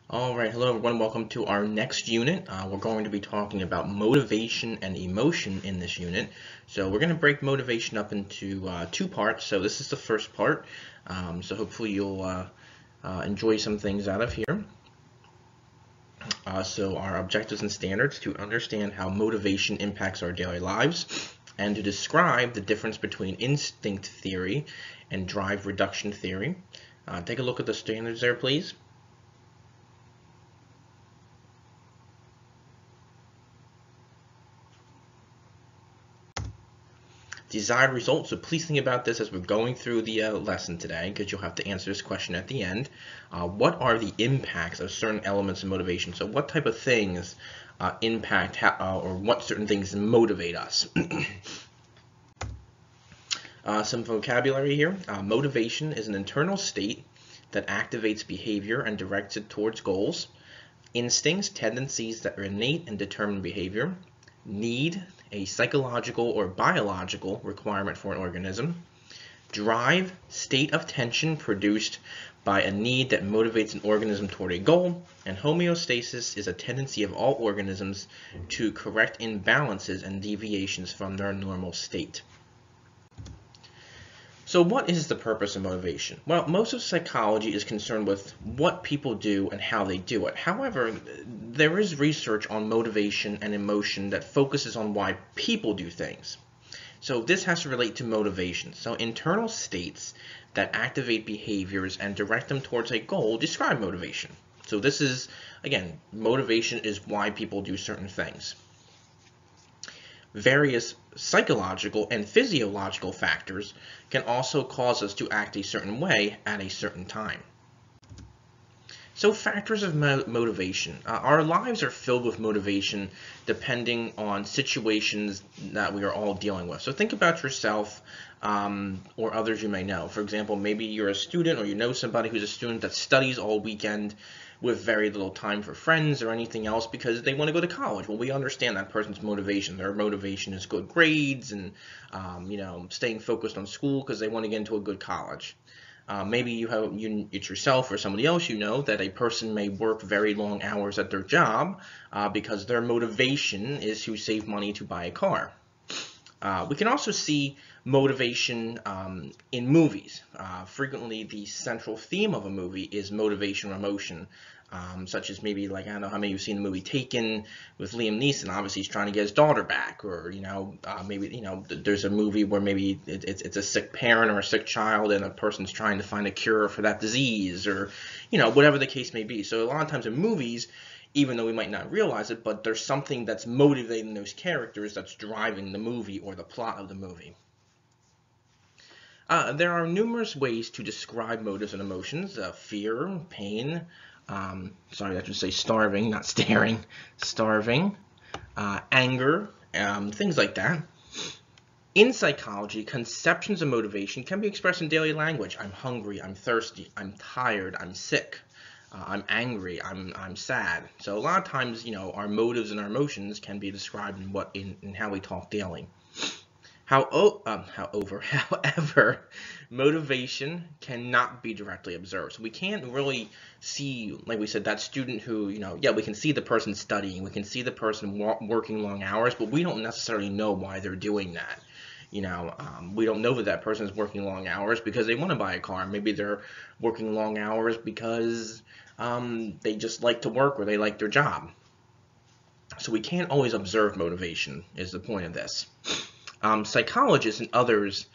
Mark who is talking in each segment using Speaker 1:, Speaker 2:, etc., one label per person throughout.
Speaker 1: All right, hello everyone. Welcome to our next unit. We're going to be talking about motivation and emotion in this unit. So we're going to break motivation up into two parts. So this is the first part. So hopefully you'll enjoy some things out of here. So our objectives and standards to understand how motivation impacts our daily lives and to describe the difference between instinct theory and drive reduction theory. Take a look at the standards there, please. Desired results. So please think about this as we're going through the lesson today, because you'll have to answer this question at the end. What are the impacts of certain elements of motivation? So what type of things impact or what certain things motivate us? Some vocabulary here. Motivation is an internal state that activates behavior and directs it towards goals. Instincts, tendencies that are innate and determine behavior. Need, a psychological or biological requirement for an organism. Drive, state of tension produced by a need that motivates an organism toward a goal. And homeostasis is a tendency of all organisms to correct imbalances and deviations from their normal state. So what is the purpose of motivation? Well, most of psychology is concerned with what people do and how they do it. However, there is research on motivation and emotion that focuses on why people do things. So this has to relate to motivation. So internal states that activate behaviors and direct them towards a goal describe motivation. So this is, again, motivation is why people do certain things. Various psychological and physiological factors can also cause us to act a certain way at a certain time. So factors of motivation. Our lives are filled with motivation depending on situations that we are all dealing with. So think about yourself or others you may know. For example, maybe you're a student or you know somebody who's a student that studies all weekend with very little time for friends or anything else because they want to go to college. Well, we understand that person's motivation. Their motivation is good grades and staying focused on school because they want to get into a good college. Maybe it's yourself or somebody else you know that a person may work very long hours at their job because their motivation is to save money to buy a car. We can also see motivation in movies. Frequently, the central theme of a movie is motivation or emotion, such as maybe like, I don't know how many you've seen the movie Taken with Liam Neeson. Obviously, he's trying to get his daughter back, or maybe there's a movie where maybe it's a sick parent or a sick child, and a person's trying to find a cure for that disease, or whatever the case may be. So a lot of times in movies, even though we might not realize it, but there's something that's motivating those characters that's driving the movie or the plot of the movie. There are numerous ways to describe motives and emotions. Fear, pain, sorry, I should say starving, not staring, starving, anger, things like that. In psychology, conceptions of motivation can be expressed in daily language. I'm hungry, I'm thirsty, I'm tired, I'm sick. I'm angry, I'm sad. So a lot of times, our motives and our emotions can be described in how we talk daily. However, motivation cannot be directly observed. So we can't really see, like we said, that student who, we can see the person studying, we can see the person working long hours, but we don't necessarily know why they're doing that. We don't know that person is working long hours because they want to buy a car. Maybe they're working long hours because they just like to work or they like their job. So we can't always observe motivation is the point of this. Psychologists and others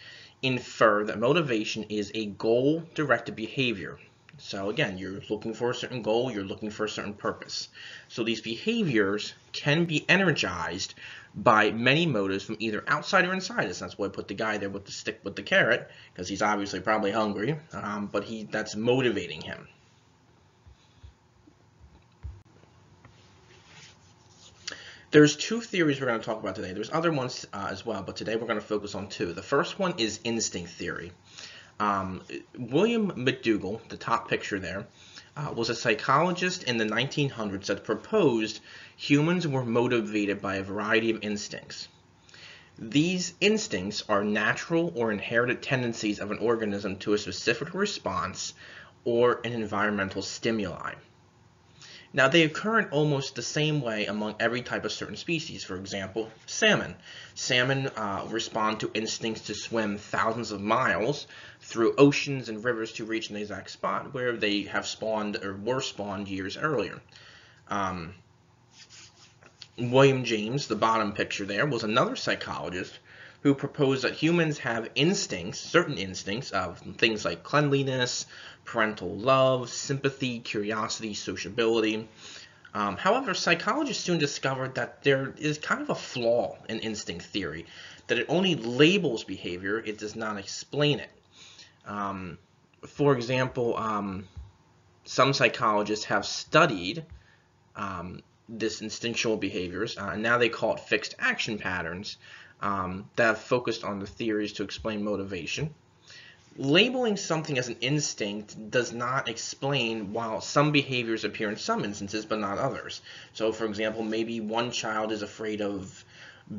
Speaker 1: infer that motivation is a goal-directed behavior. So again, you're looking for a certain goal, you're looking for a certain purpose. So these behaviors can be energized by many motives from either outside or inside us. That's why I put the guy there with the stick with the carrot, because he's obviously probably hungry, but that's motivating him. There's two theories we're going to talk about today. There's other ones as well, but today we're going to focus on two. The first one is instinct theory. William McDougall, the top picture there, was a psychologist in the 1900s that proposed humans were motivated by a variety of instincts. These instincts are natural or inherited tendencies of an organism to a specific response or an environmental stimuli. Now, they occur in almost the same way among every type of certain species. For example, salmon. Salmon respond to instincts to swim thousands of miles through oceans and rivers to reach an exact spot where they have spawned or were spawned years earlier. William James, the bottom picture there, was another psychologist who proposed that humans have instincts, certain instincts of things like cleanliness, parental love, sympathy, curiosity, sociability. However, psychologists soon discovered that there is kind of a flaw in instinct theory, that it only labels behavior, it does not explain it. For example, some psychologists have studied this instinctual behaviors, and now they call it fixed action patterns, that have focused on the theories to explain motivation. Labeling something as an instinct does not explain why some behaviors appear in some instances but not others. So, for example, maybe one child is afraid of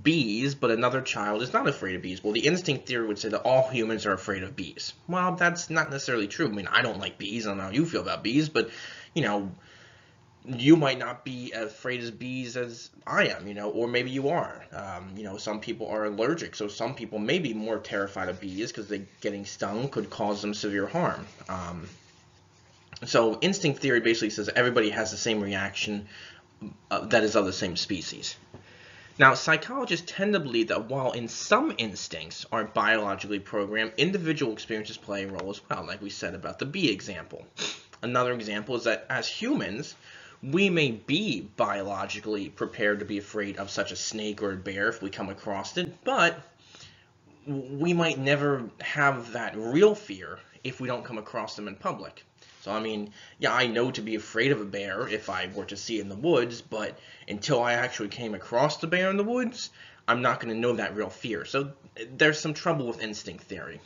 Speaker 1: bees, but another child is not afraid of bees. Well, the instinct theory would say that all humans are afraid of bees. Well, that's not necessarily true. I mean, I don't like bees. I don't know how you feel about bees, but, you know, you might not be as afraid of bees as I am, or maybe you are. Some people are allergic, so some people may be more terrified of bees because getting stung could cause them severe harm. So instinct theory basically says that everybody has the same reaction that is of the same species. Now, psychologists tend to believe that while in some instincts are biologically programmed, individual experiences play a role as well, like we said about the bee example. Another example is that as humans, we may be biologically prepared to be afraid of such a snake or a bear if we come across it, but we might never have that real fear if we don't come across them in public. So, I mean, yeah, I know to be afraid of a bear if I were to see it in the woods, but until I actually came across the bear in the woods, I'm not going to know that real fear. So there's some trouble with instinct theory.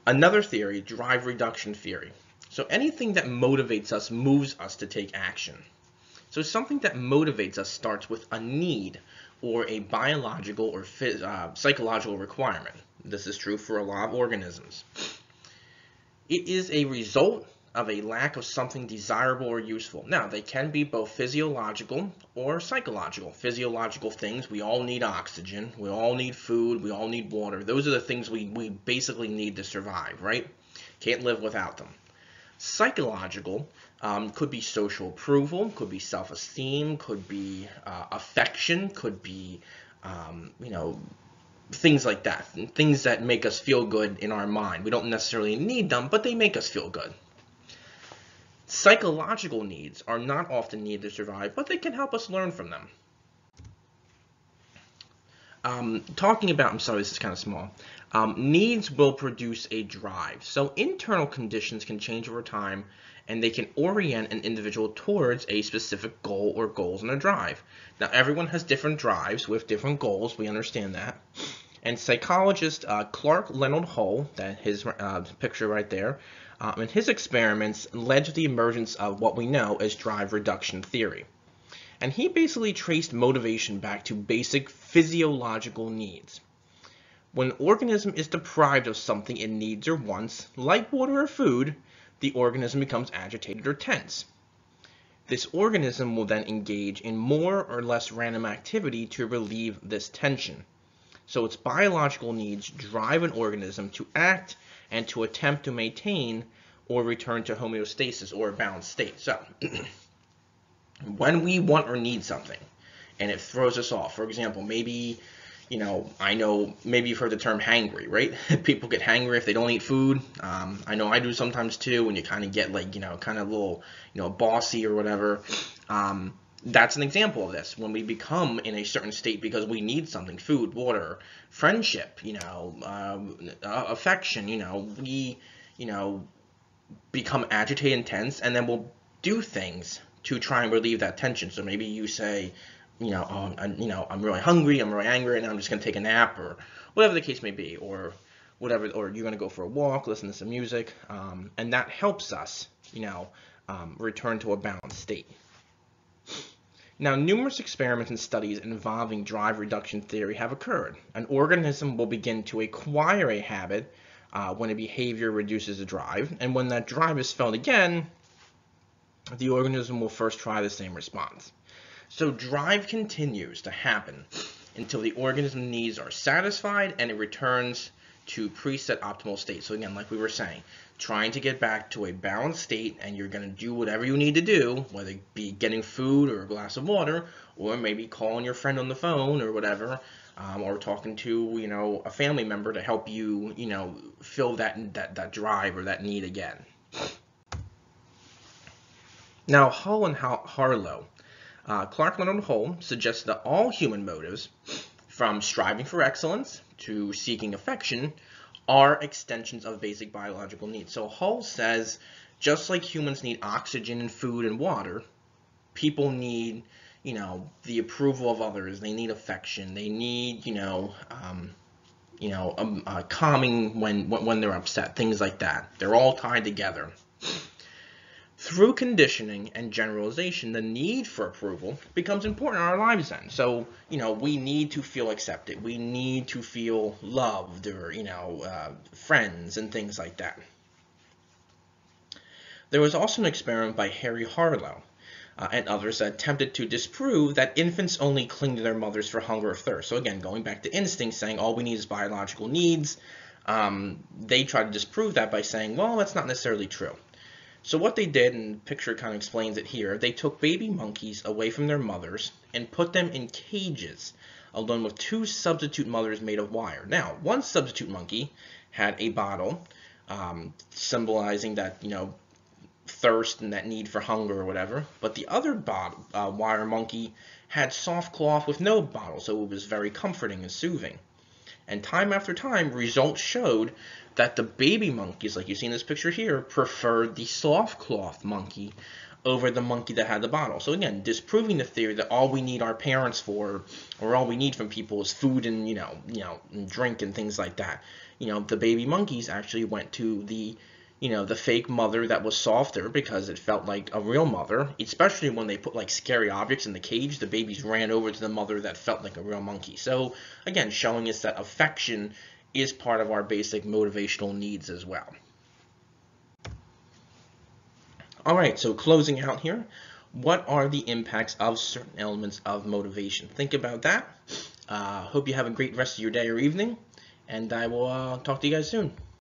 Speaker 1: Another theory, drive reduction theory. So anything that motivates us moves us to take action. So something that motivates us starts with a need or a biological or psychological requirement. This is true for a lot of organisms. It is a result of a lack of something desirable or useful. Now, they can be both physiological or psychological. Physiological things, we all need oxygen, we all need food, we all need water. Those are the things we basically need to survive, right? Can't live without them. Psychological could be social approval, could be self-esteem, could be affection, could be, things like that. Things that make us feel good in our mind. We don't necessarily need them, but they make us feel good. Psychological needs are not often needed to survive, but they can help us learn from them. Talking about, I'm sorry, this is kind of small. Needs will produce a drive. So internal conditions can change over time, and they can orient an individual towards a specific goal or goals in a drive. Now, everyone has different drives with different goals. We understand that. And psychologist Clark Leonard Hull, that his picture right there, and his experiments led to the emergence of what we know as drive reduction theory. And he basically traced motivation back to basic physiological needs. When an organism is deprived of something it needs or wants, like water or food, the organism becomes agitated or tense. This organism will then engage in more or less random activity to relieve this tension. So its biological needs drive an organism to act and to attempt to maintain or return to homeostasis or a balanced state. So, when we want or need something and it throws us off, for example, maybe, I know maybe you've heard the term hangry, right? People get hangry if they don't eat food. I know I do sometimes too, when you kind of get like, kind of a little, bossy or whatever. That's an example of this, when we become in a certain state because we need something, food, water, friendship, affection, we, become agitated and tense, and then we'll do things to try and relieve that tension. So maybe you say, I'm really hungry, I'm really angry, and I'm just going to take a nap, or whatever the case may be, or whatever, or you're going to go for a walk, listen to some music, and that helps us, return to a balanced state. Now, numerous experiments and studies involving drive reduction theory have occurred. An organism will begin to acquire a habit when a behavior reduces the drive, and when that drive is felt again, the organism will first try the same response. So drive continues to happen until the organism needs are satisfied and it returns to preset optimal state. So again, like we were saying, trying to get back to a balanced state, and you're going to do whatever you need to do, whether it be getting food or a glass of water, or maybe calling your friend on the phone or whatever, or talking to a family member to help you fill that drive or that need again. Now, Hull and Harlow, Clark Leonard Hull suggests that all human motives, from striving for excellence to seeking affection, are extensions of basic biological needs. So Hull says, just like humans need oxygen and food and water, people need, the approval of others. They need affection. They need, calming when they're upset. Things like that. They're all tied together. Through conditioning and generalization, the need for approval becomes important in our lives then. So, we need to feel accepted. We need to feel loved or, friends and things like that. There was also an experiment by Harry Harlow and others that attempted to disprove that infants only cling to their mothers for hunger or thirst. So again, going back to instinct, saying all we need is biological needs, they tried to disprove that by saying, well, that's not necessarily true. So what they did, and the picture kind of explains it here, they took baby monkeys away from their mothers and put them in cages, along with 2 substitute mothers made of wire. Now, one substitute monkey had a bottle, symbolizing that, thirst and that need for hunger or whatever, but the other wire monkey had soft cloth with no bottle, so it was very comforting and soothing. And time after time, results showed that the baby monkeys, like you see in this picture here, preferred the soft cloth monkey over the monkey that had the bottle. So again, disproving the theory that all we need our parents for, or all we need from people, is food and and drink and things like that. The baby monkeys actually went to the the fake mother that was softer because it felt like a real mother, especially when they put like scary objects in the cage. The babies ran over to the mother that felt like a real monkey. So again, showing us that affection is part of our basic motivational needs as well. All right, so closing out here, what are the impacts of certain elements of motivation? Think about that. Hope you have a great rest of your day or evening, and I will talk to you guys soon.